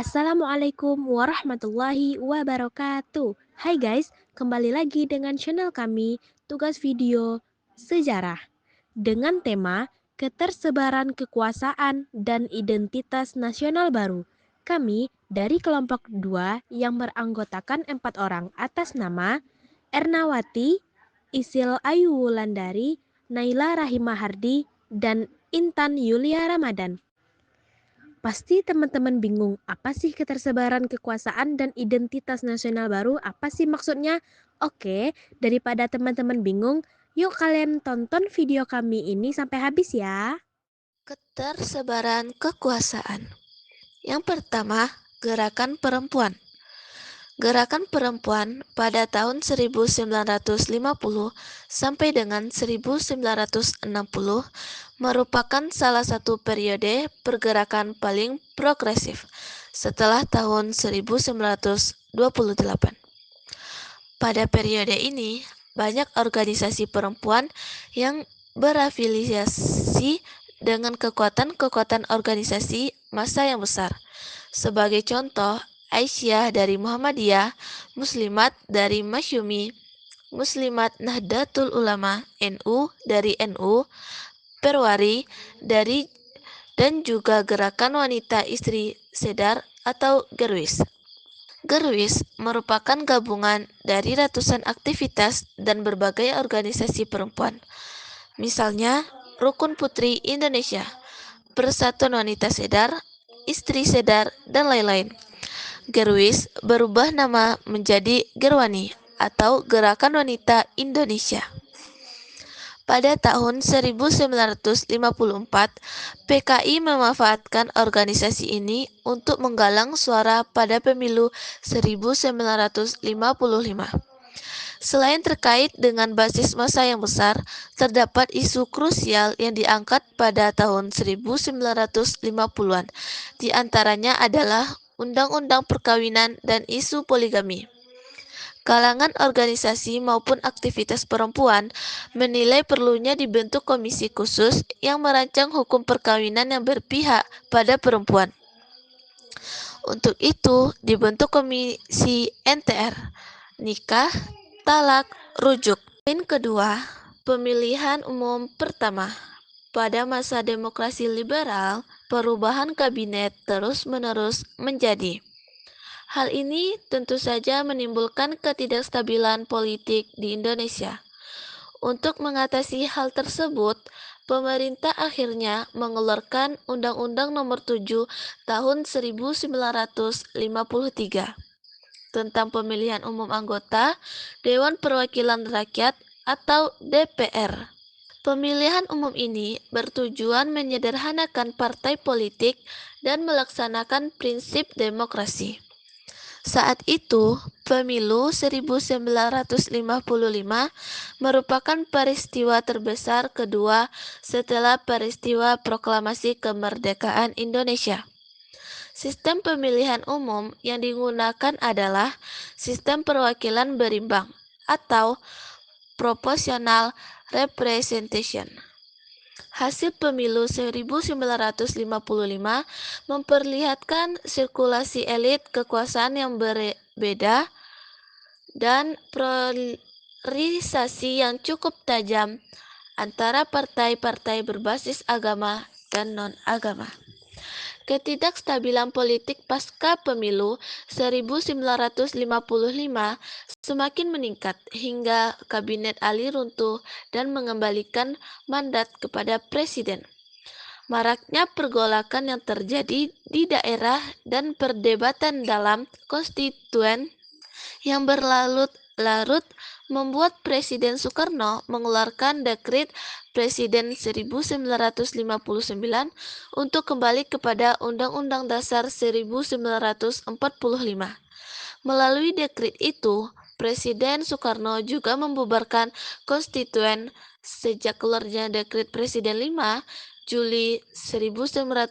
Assalamualaikum warahmatullahi wabarakatuh. Hai guys, kembali lagi dengan channel kami, Tugas Video Sejarah, dengan tema Ketersebaran Kekuasaan dan Identitas Nasional Baru. Kami dari kelompok 2 yang beranggotakan 4 orang atas nama Ernawati, Isil Ayu Wulandari, Naila Rahimahardi, dan Intan Yulia Ramadan. Pasti teman-teman bingung, apa sih ketersebaran kekuasaan dan identitas nasional baru? Apa sih maksudnya? Oke, daripada teman-teman bingung, yuk kalian tonton video kami ini sampai habis ya. Ketersebaran kekuasaan. Yang pertama, gerakan perempuan. Gerakan perempuan pada tahun 1950 sampai dengan 1960 merupakan salah satu periode pergerakan paling progresif setelah tahun 1928. Pada periode ini, banyak organisasi perempuan yang berafiliasi dengan kekuatan-kekuatan organisasi massa yang besar. Sebagai contoh, Aisyah dari Muhammadiyah, Muslimat dari Masyumi, Muslimat Nahdlatul Ulama NU dari NU, Perwari dari dan juga Gerakan Wanita Istri Sedar atau Gerwis. Gerwis merupakan gabungan dari ratusan aktivitas dan berbagai organisasi perempuan. Misalnya, Rukun Putri Indonesia, Persatuan Wanita Sedar, Istri Sedar, dan lain-lain. Gerwis berubah nama menjadi Gerwani atau Gerakan Wanita Indonesia. Pada tahun 1954, PKI memanfaatkan organisasi ini untuk menggalang suara pada pemilu 1955. Selain terkait dengan basis massa yang besar, terdapat isu krusial yang diangkat pada tahun 1950-an. Di antaranya adalah Undang-Undang Perkawinan dan isu poligami. Kalangan organisasi maupun aktivitas perempuan menilai perlunya dibentuk komisi khusus yang merancang hukum perkawinan yang berpihak pada perempuan. Untuk itu, dibentuk komisi NTR, nikah, talak, rujuk. Poin kedua, pemilihan umum pertama. Pada masa demokrasi liberal, perubahan kabinet terus-menerus menjadi. Hal ini tentu saja menimbulkan ketidakstabilan politik di Indonesia. Untuk mengatasi hal tersebut, pemerintah akhirnya mengeluarkan Undang-Undang Nomor 7 Tahun 1953 tentang pemilihan umum anggota Dewan Perwakilan Rakyat atau DPR. Pemilihan umum ini bertujuan menyederhanakan partai politik dan melaksanakan prinsip demokrasi. Saat itu, pemilu 1955 merupakan peristiwa terbesar kedua setelah peristiwa proklamasi kemerdekaan Indonesia. Sistem pemilihan umum yang digunakan adalah sistem perwakilan berimbang atau proportional representation. Hasil pemilu 1955 memperlihatkan sirkulasi elit kekuasaan yang berbeda dan polarisasi yang cukup tajam antara partai-partai berbasis agama dan non-agama. Ketidakstabilan politik pasca pemilu 1955 semakin meningkat hingga Kabinet Ali runtuh dan mengembalikan mandat kepada Presiden. Maraknya pergolakan yang terjadi di daerah dan perdebatan dalam konstituen yang berlarut-larut membuat Presiden Soekarno mengeluarkan Dekret Presiden 1959 untuk kembali kepada Undang-Undang Dasar 1945. Melalui dekret itu, Presiden Soekarno juga membubarkan konstituen. Sejak keluarnya Dekret Presiden 5 Juli 1959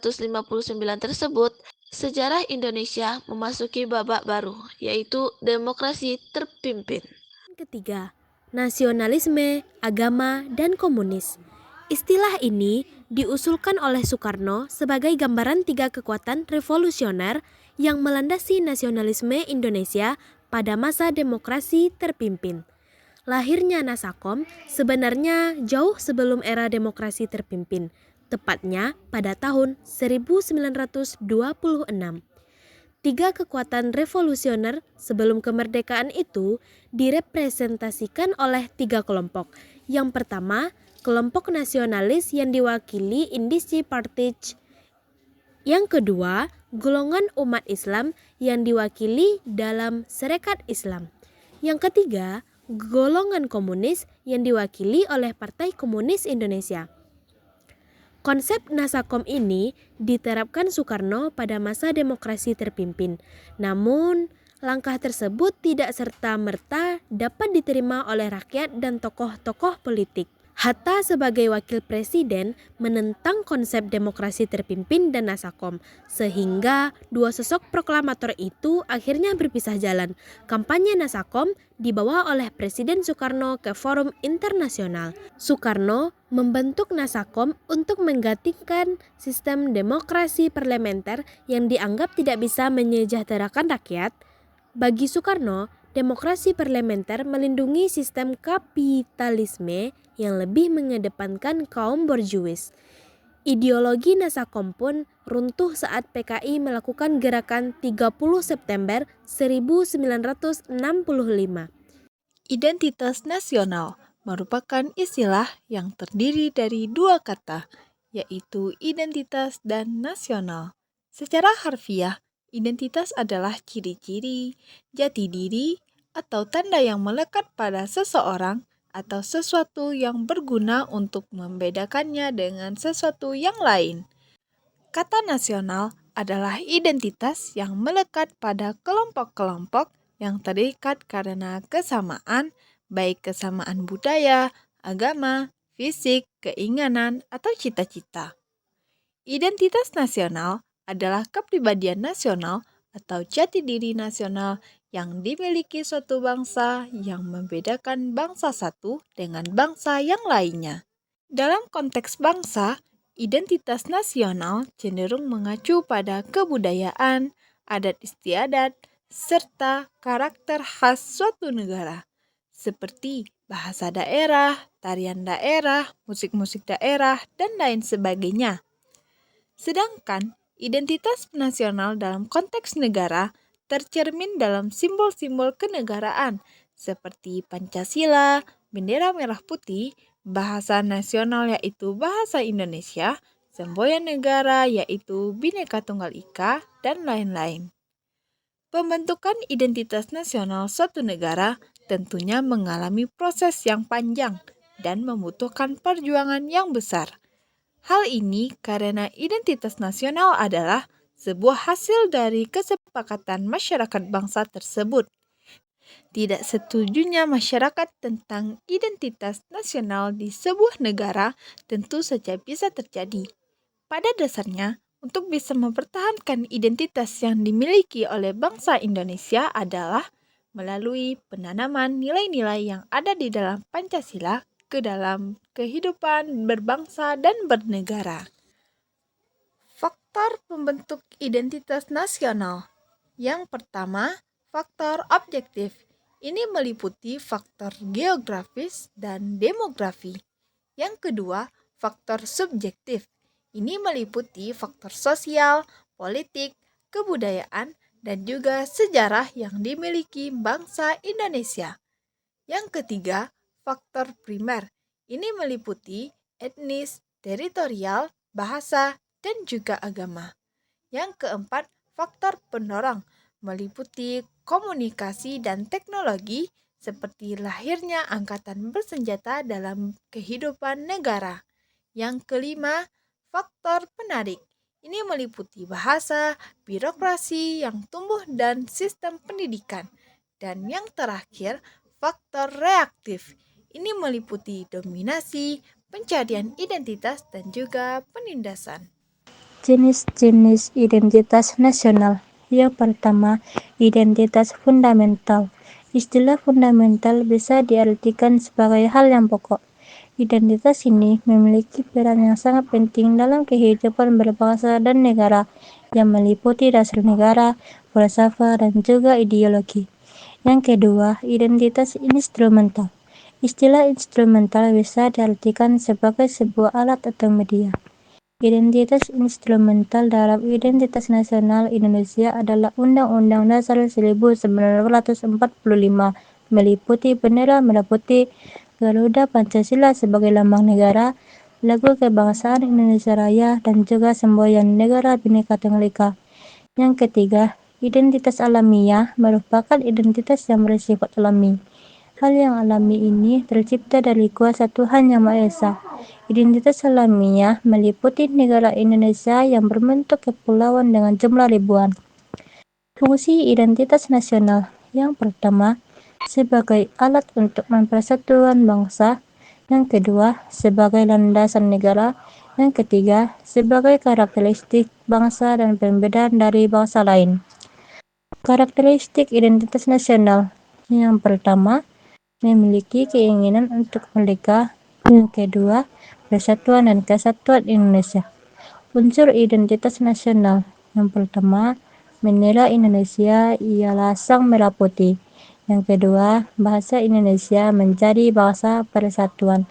tersebut, sejarah Indonesia memasuki babak baru, yaitu demokrasi terpimpin. Ketiga, nasionalisme, agama, dan komunis. Istilah ini diusulkan oleh Soekarno sebagai gambaran tiga kekuatan revolusioner yang melandasi nasionalisme Indonesia pada masa demokrasi terpimpin. Lahirnya Nasakom sebenarnya jauh sebelum era demokrasi terpimpin, tepatnya pada tahun 1926. Tiga kekuatan revolusioner sebelum kemerdekaan itu direpresentasikan oleh tiga kelompok. Yang pertama, kelompok nasionalis yang diwakili Indische Partij. Yang kedua, golongan umat Islam yang diwakili dalam Serikat Islam. Yang ketiga, golongan komunis yang diwakili oleh Partai Komunis Indonesia. Konsep Nasakom ini diterapkan Soekarno pada masa demokrasi terpimpin. Namun, langkah tersebut tidak serta-merta dapat diterima oleh rakyat dan tokoh-tokoh politik. Hatta sebagai wakil presiden menentang konsep demokrasi terpimpin dan Nasakom, sehingga dua sosok proklamator itu akhirnya berpisah jalan. Kampanye Nasakom dibawa oleh Presiden Soekarno ke forum internasional. Soekarno membentuk Nasakom untuk menggantikan sistem demokrasi parlementer yang dianggap tidak bisa menyejahterakan rakyat. Bagi Soekarno, demokrasi parlementer melindungi sistem kapitalisme yang lebih mengedepankan kaum borjuis. Ideologi Nasakom pun runtuh saat PKI melakukan gerakan 30 September 1965. Identitas nasional merupakan istilah yang terdiri dari dua kata, yaitu identitas dan nasional. Secara harfiah, identitas adalah ciri-ciri, jati diri, atau tanda yang melekat pada seseorang atau sesuatu yang berguna untuk membedakannya dengan sesuatu yang lain. Kata nasional adalah identitas yang melekat pada kelompok-kelompok yang terikat karena kesamaan, baik kesamaan budaya, agama, fisik, keinginan, atau cita-cita. Identitas nasional adalah kepribadian nasional atau jati diri nasional yang dimiliki suatu bangsa yang membedakan bangsa satu dengan bangsa yang lainnya. Dalam konteks bangsa, identitas nasional cenderung mengacu pada kebudayaan, adat istiadat, serta karakter khas suatu negara, seperti bahasa daerah, tarian daerah, musik-musik daerah, dan lain sebagainya. Sedangkan identitas nasional dalam konteks negara tercermin dalam simbol-simbol kenegaraan seperti Pancasila, bendera merah putih, bahasa nasional yaitu bahasa Indonesia, semboyan negara yaitu Bhinneka Tunggal Ika, dan lain-lain. Pembentukan identitas nasional suatu negara tentunya mengalami proses yang panjang dan membutuhkan perjuangan yang besar. Hal ini karena identitas nasional adalah sebuah hasil dari kesepakatan masyarakat bangsa tersebut. Tidak setujunya masyarakat tentang identitas nasional di sebuah negara tentu saja bisa terjadi. Pada dasarnya, untuk bisa mempertahankan identitas yang dimiliki oleh bangsa Indonesia adalah melalui penanaman nilai-nilai yang ada di dalam Pancasila ke dalam kehidupan berbangsa dan bernegara. Faktor pembentuk identitas nasional. Yang pertama, faktor objektif. Ini meliputi faktor geografis dan demografi. Yang kedua, faktor subjektif. Ini meliputi faktor sosial, politik, kebudayaan, dan juga sejarah yang dimiliki bangsa Indonesia. Yang ketiga, faktor primer. Ini meliputi etnis, teritorial, bahasa, dan juga agama. Yang keempat, faktor pendorong meliputi komunikasi dan teknologi seperti lahirnya angkatan bersenjata dalam kehidupan negara. Yang kelima, faktor penarik. Ini meliputi bahasa, birokrasi yang tumbuh dan sistem pendidikan. Dan yang terakhir, faktor reaktif. Ini meliputi dominasi, pencarian identitas, dan juga penindasan. Jenis-jenis identitas nasional. Yang pertama, identitas fundamental. Istilah fundamental bisa diartikan sebagai hal yang pokok. Identitas ini memiliki peran yang sangat penting dalam kehidupan berbangsa dan negara. yang meliputi dasar negara, falsafah, dan juga ideologi. Yang kedua, identitas instrumental. Istilah instrumental bisa diartikan sebagai sebuah alat atau media. Identitas instrumental dalam identitas nasional Indonesia adalah Undang-Undang Dasar 1945, meliputi bendera merah putih, Garuda Pancasila sebagai lambang negara, lagu kebangsaan Indonesia Raya, dan juga semboyan negara Bhinneka Tunggal Ika. Yang ketiga, identitas alamiah merupakan identitas yang bersifat alami. Hal yang alami ini tercipta dari kuasa Tuhan Yang Maha Esa. Identitas alamiah meliputi negara Indonesia yang berbentuk kepulauan dengan jumlah ribuan. Fungsi identitas nasional yang pertama, sebagai alat untuk mempersatukan bangsa. Yang kedua, sebagai landasan negara. Yang ketiga, sebagai karakteristik bangsa dan pembedaan dari bangsa lain. Karakteristik identitas nasional yang pertama, memiliki keinginan untuk merdeka. Yang kedua, persatuan dan kesatuan Indonesia. Unsur identitas nasional yang pertama, bendera Indonesia ialah sang merah putih. Yang kedua, bahasa Indonesia menjadi bahasa persatuan.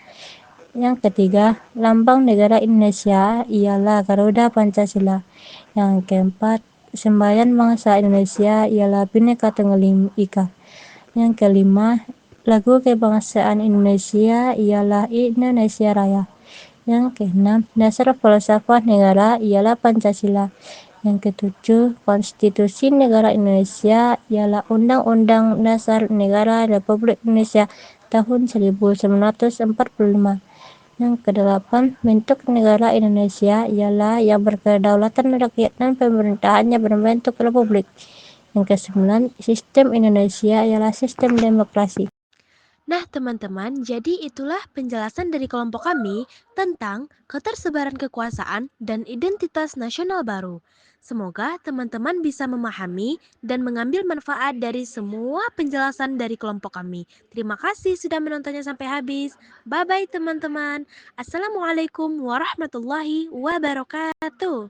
Yang ketiga, lambang negara Indonesia ialah Garuda Pancasila. Yang keempat, semboyan bangsa Indonesia ialah Bhinneka Tunggal Ika. Yang kelima, lagu kebangsaan Indonesia ialah Indonesia Raya. Yang keenam, dasar falsafah negara ialah Pancasila. Yang ketujuh, konstitusi negara Indonesia ialah Undang-Undang Dasar Negara Republik Indonesia tahun 1945. Yang kedelapan, bentuk negara Indonesia ialah yang berkedaulatan rakyat dan pemerintahannya berbentuk republik. Yang kesembilan, sistem Indonesia ialah sistem demokrasi. Nah teman-teman, jadi itulah penjelasan dari kelompok kami tentang ketersebaran kekuasaan dan identitas nasional baru. Semoga teman-teman bisa memahami dan mengambil manfaat dari semua penjelasan dari kelompok kami. Terima kasih sudah menontonnya sampai habis. Bye-bye teman-teman. Assalamualaikum warahmatullahi wabarakatuh.